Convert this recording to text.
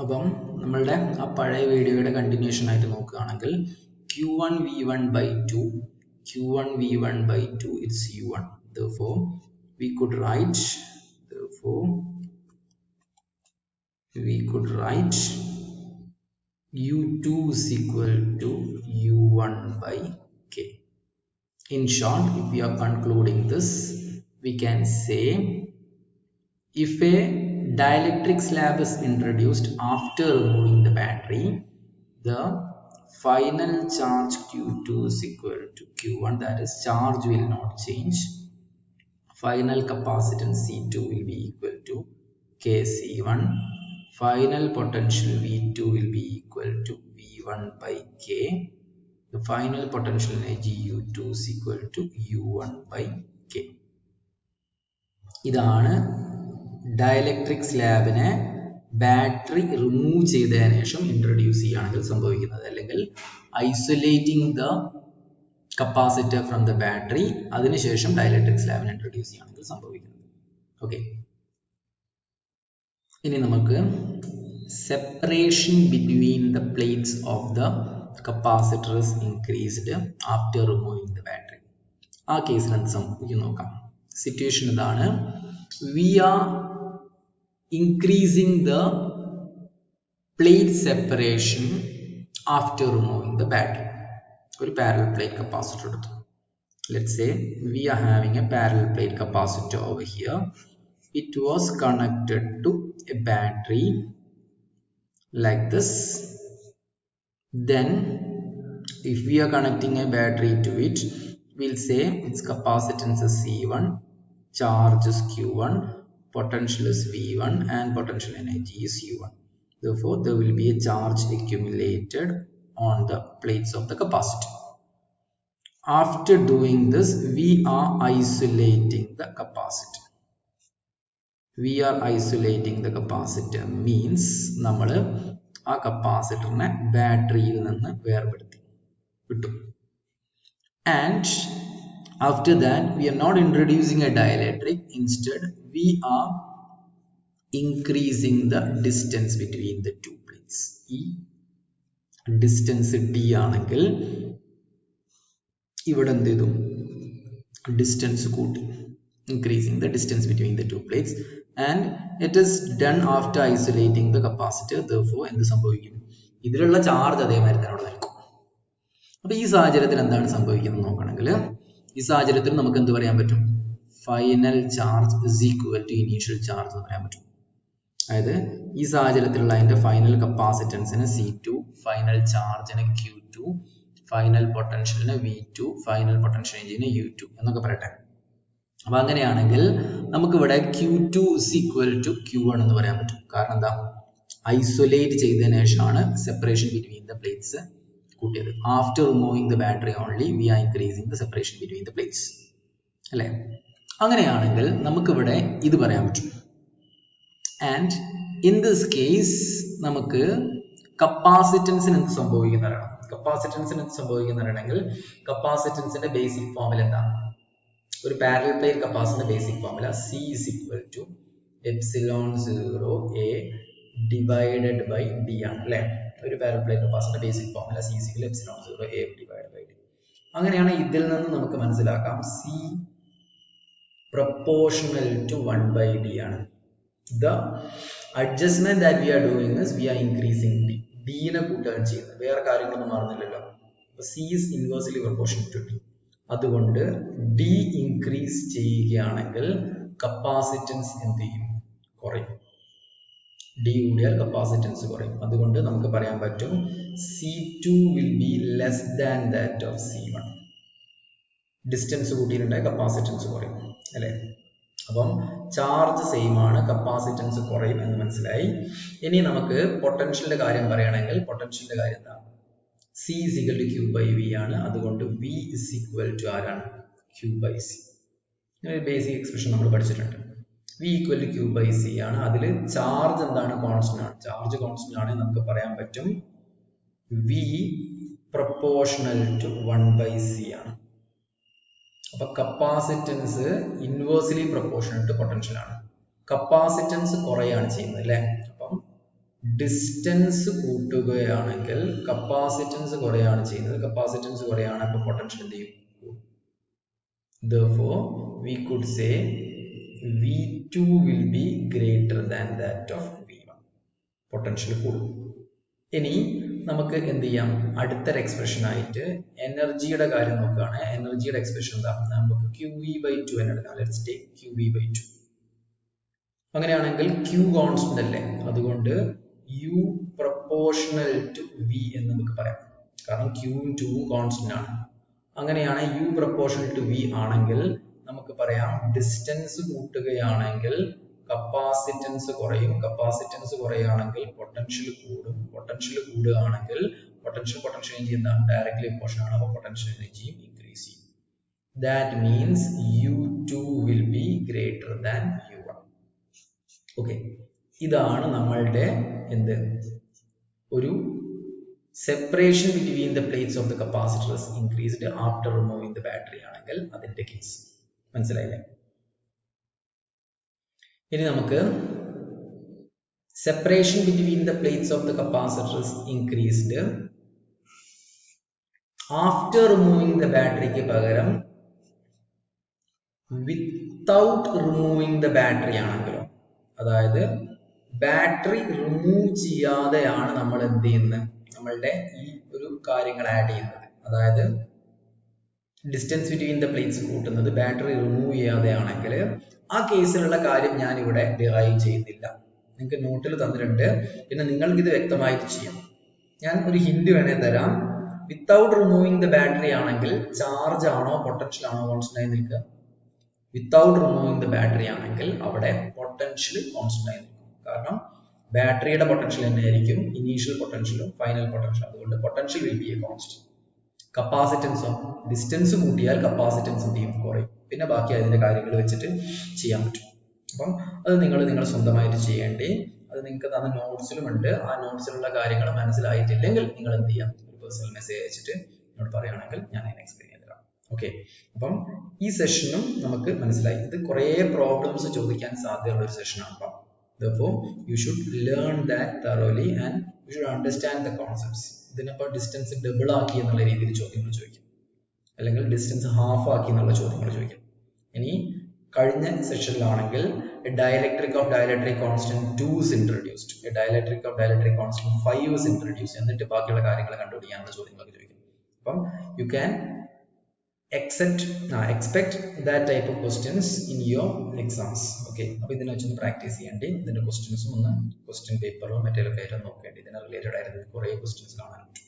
അപ്പം നമ്മളുടെ ആ പഴയ വീഡിയോയുടെ കണ്ടിന്യൂഷൻ ആയിട്ട് നോക്കുകയാണെങ്കിൽ Q1 V1 by 2, Q1 V1 by 2 it's U1. Therefore, we could write U2 is equal to U1 by K. In short, if we are concluding this, we can say if a dielectric slab is introduced after removing the battery, the final charge Q2 is equal to Q1, that is, charge will not change. Final capacitance C2 will be equal to KC1. Final potential V2 will be equal to V1 by K. The final potential energy U2 is equal to U1 by K. ഇതാണ് dielectric സ്ലാബിനെ battery remove ചെയ്തതിനു ശേഷം introduce ചെയ്യുകയാണെങ്കിൽ സംഭവിക്കുന്നത്, അല്ലെങ്കിൽ isolating the capacitor from the battery, അതിനുശേഷം dielectric സ്ലാബിനെ introduce ചെയ്യുകയാണെങ്കിൽ സംഭവിക്കുന്നത്. Okay, ഇനി നമുക്ക് separation between the plates of the capacitor is increased after removing the battery. ആ കേസിൽ എന്ത് സംഭവിക്കും നോക്കാം. സിറ്റുവേഷൻ ഇതാണ്. We are increasing the plate separation after removing the battery. ഒരു parallel plate capacitor എടുത്തു. Let's say we are having a parallel plate capacitor over here. It was connected to a battery like this. Then if we are connecting a battery to it, we'll say its capacitance is C1, charge is Q1, potential is V1, and potential energy is U1. Therefore, there will be a charge accumulated on the plates of the capacitor. After doing this, we are isolating the capacitor. We are isolating the capacitor means നമ്മൾ ആ കപ്പാസിറ്ററിനെ ബാറ്ററിയിൽ നിന്ന് വേർപെടുത്തി വിട്ടു. And after that, we are not introducing a dielectric. Instead, we are increasing the distance between the two plates. ഈ distance d ആണെങ്കിൽ ഇവിടെ എന്ത് ചെയ്തു? Distance കൂട്ടി. Increasing the distance between the two plates, and it is done after isolating the capacitor. Therefore, എന്ത് സംഭവിക്കും? ഇതിലുള്ള charge അതേമാതിരി തന്നെ അവിടെ നിൽക്കും. അപ്പൊ ഈ സാഹചര്യത്തിൽ എന്താണ് സംഭവിക്കുന്നത് നോക്കണമെങ്കിൽ, ഈ സാഹചര്യത്തിൽ നമുക്ക് എന്ത് പറയാൻ പറ്റും? Final charge is equal to initial charge എന്ന് പറയാൻ പറ്റും. അതായത് ഈ സാഹചര്യത്തിലുള്ള അതിന്റെ ഫൈനൽ കപ്പാസിറ്റൻസിന് C2, ഫൈനൽ ചാർജിന് Q2, ഫൈനൽ പൊട്ടൻഷ്യലിന് V2, ഫൈനൽ പൊട്ടൻഷ്യൽ എനർജിന് U2 എന്നൊക്കെ പറയട്ടെ. അപ്പൊ അങ്ങനെയാണെങ്കിൽ നമുക്കിവിടെ Q2 is equal to Q1 എന്ന് പറയാൻ പറ്റും. കാരണം എന്താ? ഐസൊലേറ്റ് ചെയ്തതിനു ശേഷമാണ് സെപ്പറേഷൻ ബിറ്റ്വീൻ ദ പ്ലേറ്റ്സ് കൂട്ടിയത്. After removing the battery only we are increasing the separation between the plates, അല്ലേ? അങ്ങനെയാണെങ്കിൽ നമുക്കിവിടെ ഇത് പറയാൻ പറ്റും. ആൻഡ് ഇൻ ദിസ് കേസ് നമുക്ക് കപ്പാസിറ്റൻസിന് എന്ത് സംഭവിക്കുന്നതാണ്? കപ്പാസിറ്റൻസിന് എന്ത് സംഭവിക്കുന്നതാണെങ്കിൽ കപ്പാസിറ്റൻസിന്റെ ബേസിക് ഫോർമുല എന്താണ്? ഒരു പാരലൽ പ്ലേറ്റ് കപ്പാസിറ്ററിന്റെ basic formula C is equal to epsilon 0A divided by D ആണ്, അല്ലേ? ഒരു പാരലൽ പ്ലേറ്റ് കപ്പാസിറ്ററിന്റെ basic formula C is equal to epsilon 0A divided by D. അങ്ങനെയാണ് ഇതിൽ നിന്ന് നമുക്ക് മനസ്സിലാക്കാം C proportional to 1 by D ആണ്. The adjustment that we are doing is we are increasing D. D നെ കൂട്ടുകയാണ് ചെയ്യുന്നത്, വേറെ കാര്യങ്ങളൊന്നും മാറുന്നില്ലല്ലോ. C is inversely proportional to D. അതുകൊണ്ട് D ഇൻക്രീസ് ചെയ്യുകയാണെങ്കിൽ കപ്പാസിറ്റൻസ് എന്ത് ചെയ്യും? കുറയും. D കൂടിയാൽ കപ്പാസിറ്റൻസ് കുറയും. അതുകൊണ്ട് നമുക്ക് പറയാൻ പറ്റും C2 will be less than that of C1. Distance കൂട്ടിയിട്ടുണ്ടായ കപ്പാസിറ്റൻസ് കുറയും, അല്ലേ? അപ്പം ചാർജ് സെയിം ആണ്, കപ്പാസിറ്റൻസ് കുറയും എന്ന് മനസ്സിലായി. ഇനി നമുക്ക് പൊട്ടൻഷ്യലിന്റെ കാര്യം പറയുകയാണെങ്കിൽ പൊട്ടൻഷ്യലിന്റെ കാര്യം എന്താ? C is equal to Q by V ആണ്. അതുകൊണ്ട് V is equal to ആരാണ്? Q by C. ഇങ്ങനെ ബേസിക് എക്സ്പ്രഷൻ നമ്മൾ പഠിച്ചിട്ടുണ്ട്. V equal to Q by C ആണ്. അതിൽ ചാർജ് എന്താണ്? കോൺസ്റ്റന്റ് ആണ്. ചാർജ് കോൺസ്റ്റന്റ് ആണെങ്കിൽ നമുക്ക് പറയാൻ പറ്റും V proportional to 1 by C ആണ്. അപ്പൊ capacitance inversely proportional to potential ആണ്. കപ്പാസിറ്റൻസ് കുറയാണ് ചെയ്യുന്നത്, അല്ലേ? അപ്പം ഡിസ്റ്റൻസ് കൂട്ടുകയാണെങ്കിൽ കപ്പാസിറ്റൻസ് കുറയാണ് ചെയ്യുന്നത്. കപ്പാസിറ്റൻസ് കുറയാണ്, അപ്പോൾ പൊട്ടൻഷ്യൽ എന്ത് ചെയ്യും? Therefore, we could say V2 will be greater than that of V1. Potential കൂടും. ഇനി നമുക്ക് എന്ത് ചെയ്യാം? അടുത്തൊരു എക്സ്പ്രഷൻ ആയിട്ട് എനർജിയുടെ കാര്യം നോക്കുകയാണ്. എനർജിയുടെ എക്സ്പ്രഷൻ എന്താ? നമുക്ക് QV/2 എന്ന് എടുക്കാം. Let's take QV/2. അങ്ങനെയാണെങ്കിൽ Q കോൺസ്റ്റന്റ് അല്ലേ, അതുകൊണ്ട് U പ്രൊപ്പോർഷണൽ ടു V എന്ന് നമുക്ക് പറയാം. കാരണം Q ഉം 2 ഉം കോൺസ്റ്റന്റ് ആണ്. അങ്ങനെയാണ് U പ്രൊപ്പോർഷണൽ ടു V ആണെങ്കിൽ നമുക്ക് പറയാം ഡിസ്റ്റൻസ് കൂട്ടുകയാണെങ്കിൽ കപ്പാസിറ്റൻസ് കുറയും. കപ്പാസിറ്റൻസ് കുറയുകയാണെങ്കിൽ പൊട്ടൻഷ്യൽ കൂടും. പൊട്ടൻഷ്യൽ കൂടുകയാണെങ്കിൽ പൊട്ടൻഷ്യൽ എനർജി എന്താണ്? ഡയറക്ട്ലി പ്രൊപ്പോർഷൻ ആണ്. അപ്പോൾ പൊട്ടൻഷ്യൽ എനർജിയും ഇൻക്രീസ് ചെയ്യും. That means U2 will be greater than U1. Okay, ഇതാണ് നമ്മളുടെ എന്ത് ഒരു separation between the plates of the capacitor is increased after removing the battery ആണെങ്കിൽ അതിന്റെ കേസ് മനസ്സിലായില്ലേ? ഇനി നമുക്ക് separation between the plates of the capacitor is increased after removing the battery ക്ക് പകരം without removing the battery ആണെങ്കിലോ, അതായത് battery remove ചെയ്യാതെയാണ് നമ്മൾ എന്ത് ചെയ്യുന്നത്? നമ്മളുടെ ഈ ഒരു കാര്യങ്ങൾ ആഡ് ചെയ്യുന്നത്. അതായത് ഡിസ്റ്റൻസ് ബിറ്റ്വീൻ ദ പ്ലേറ്റ്സ് കൂട്ടുന്നത് ബാറ്ററി റിമൂവ് ചെയ്യാതെയാണെങ്കിൽ ആ കേസിലുള്ള കാര്യം ഞാൻ ഇവിടെ ഡിറൈവ് ചെയ്യുന്നില്ല. നിങ്ങൾക്ക് നോട്ടിൽ തന്നിട്ടുണ്ട്, പിന്നെ നിങ്ങൾക്ക് ഇത് വ്യക്തമായിട്ട് ചെയ്യാം. ഞാൻ ഒരു ഹിന്റ് വേണേ തരാം. വിത്തൗട്ട് റിമൂവിങ് ദ ബാറ്ററി ആണെങ്കിൽ ചാർജ് ആണോ പൊട്ടൻഷ്യൽ ആണോ കോൺസ്റ്റന്റ് ആയി നിൽക്കുക? വിത്തൗട്ട് റിമൂവിങ് ദ ബാറ്ററി ആണെങ്കിൽ അവിടെ പൊട്ടൻഷ്യൽ കോൺസ്റ്റന്റ് ആയി നിൽക്കും. കാരണം ബാറ്ററിയുടെ പൊട്ടൻഷ്യൽ തന്നെയായിരിക്കും ഇനീഷ്യൽ പൊട്ടൻഷ്യലും ഫൈനൽ പൊട്ടൻഷ്യലും. അതുകൊണ്ട് potential will be a constant. കപ്പാസിറ്റൻസോ, ഡിസ്റ്റൻസ് കൂട്ടിയാൽ കപ്പാസിറ്റൻസ് എന്ത് ചെയ്യും? കുറയും. പിന്നെ ബാക്കി അതിന്റെ കാര്യങ്ങൾ വെച്ചിട്ട് ചെയ്യാൻ പറ്റും. അപ്പം അത് നിങ്ങൾ സ്വന്തമായിട്ട് ചെയ്യേണ്ടി. അത് നിങ്ങൾക്ക് തന്ന നോട്ട്സിലും ഉണ്ട്. ആ നോട്ട്സിലുള്ള കാര്യങ്ങൾ മനസ്സിലായിട്ടില്ലെങ്കിൽ നിങ്ങൾ എന്ത് ചെയ്യാം? ഒരു പേഴ്സണൽ മെസ്സേജ് അയച്ചിട്ട് എന്നോട് പറയുകയാണെങ്കിൽ ഞാൻ അതിനെ എക്സ്പ്ലെയിൻ ചെയ്ത് തരാം. ഓക്കെ, അപ്പം ഈ സെഷനും നമുക്ക് മനസ്സിലായി. ഇത് കുറേ പ്രോബ്ലംസ് ചോദിക്കാൻ സാധ്യതയുള്ള ഒരു സെഷനാണ്. അപ്പം therefore you should learn that thoroughly and you should understand the concepts. ഇതിനപ്പോൾ ഡിസ്റ്റൻസ് ഡബിൾ ആക്കി എന്നുള്ള രീതിയിൽ ചോദ്യങ്ങൾ ചോദിക്കും, അല്ലെങ്കിൽ ഡിസ്റ്റൻസ് ഹാഫ് ആക്കി എന്നുള്ള ചോദ്യങ്ങൾ ചോദിക്കും. ഇനി കഴിഞ്ഞ സെഷനിലാണെങ്കിൽ dielectric of dielectric constant 2 is introduced, dielectric of dielectric constant 5 is introduced, എന്നിട്ട് ബാക്കിയുള്ള കാര്യങ്ങൾ കണ്ടുപിടിക്കാനുള്ള ചോദ്യങ്ങളൊക്കെ ചോദിക്കും. അപ്പം you can expect that type of questions in your exams. Okay, അപ്പോൾ ഇതിനെ വെച്ചൊന്ന് പ്രാക്ടീസ് ചെയ്യേണ്ടി. ഇതിന്റെ ക്വസ്റ്റ്യൻസും ഒന്ന് ക്വസ്റ്റ്യൻ പേപ്പറോ മറ്റേലൊക്കെ ആയിട്ട് നോക്കേണ്ടി. ഇതിനെ റിലേറ്റഡ് ആയിട്ട് കുറേ ക്വസ്റ്റ്യൻസ് കാണാനുണ്ട്.